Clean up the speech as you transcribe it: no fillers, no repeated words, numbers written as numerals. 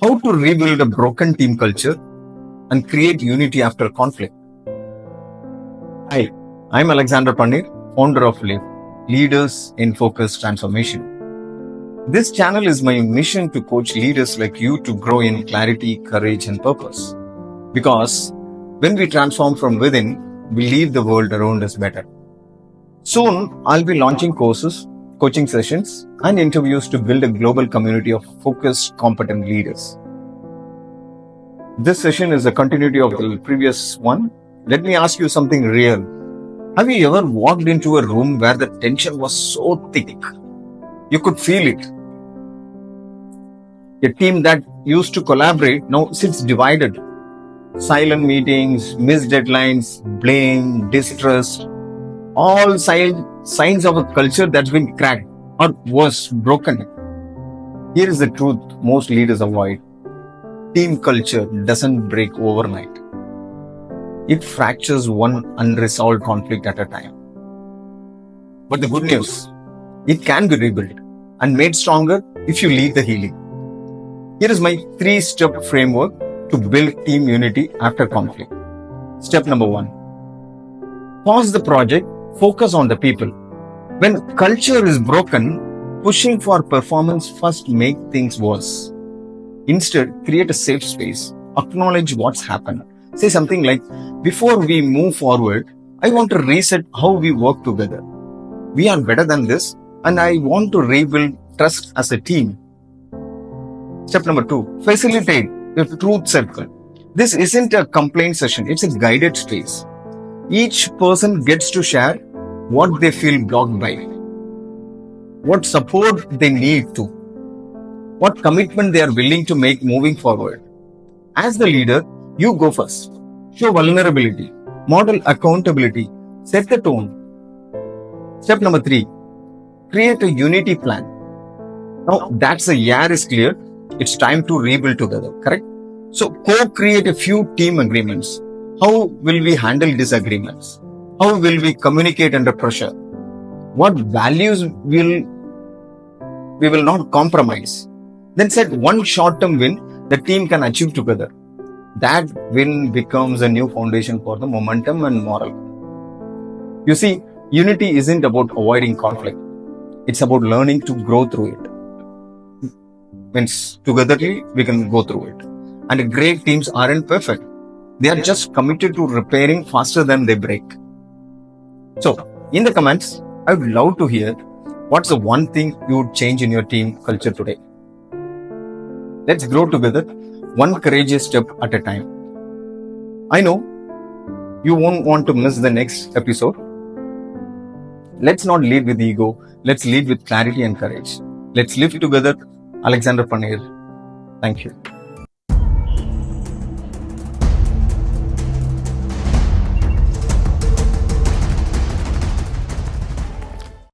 How to rebuild a broken team culture and create unity after conflict. Hi, I'm Alexander Paneer, founder of LIVE, Leaders in Focus Transformation. This channel is my mission to coach leaders like you to grow in clarity, courage, and purpose. Because when we transform from within, we leave the world around us better. Soon, I'll be launching courses, coaching sessions, and interviews to build a global community of focused, competent leaders. This session is a continuity of the previous one. Let me ask you something real. Have you ever walked into a room where the tension was so thick? You could feel it. A team that used to collaborate now sits divided. Silent meetings, missed deadlines, blame, distrust, all signs of a culture that's been cracked or worse, broken. Here is the truth most leaders avoid. Team culture doesn't break overnight. It fractures one unresolved conflict at a time. But the good news, it can be rebuilt and made stronger if you lead the healing. Here is my 3-step framework to build team unity after conflict. Step number 1. Pause the project, focus on the people. When culture is broken, pushing for performance first makes things worse. Instead, create a safe space. Acknowledge what's happened. Say something like, before we move forward, I want to reset how we work together. We are better than this, and I want to rebuild trust as a team. Step number 2, facilitate the truth circle. This isn't a complaint session, it's a guided space. Each person gets to share what they feel blocked by, what support they need to, what commitment they are willing to make moving forward. As the leader, you go first. Show vulnerability, model accountability, set the tone. Step number 3, create a unity plan. Now that's the year is clear. It's time to rebuild together, correct? So co-create a few team agreements. How will we handle disagreements? How will we communicate under pressure? What values we will not compromise? Then set one short-term win the team can achieve together. That win becomes a new foundation for the momentum and moral. You see, unity isn't about avoiding conflict. It's about learning to grow through it. Means togetherly we can go through it. And great teams aren't perfect. They are just committed to repairing faster than they break. So, in the comments, I would love to hear what's the one thing you would change in your team culture today. Let's grow together, one courageous step at a time. I know you won't want to miss the next episode. Let's not lead with ego. Let's lead with clarity and courage. Let's live together. Alexander Paneer. Thank you.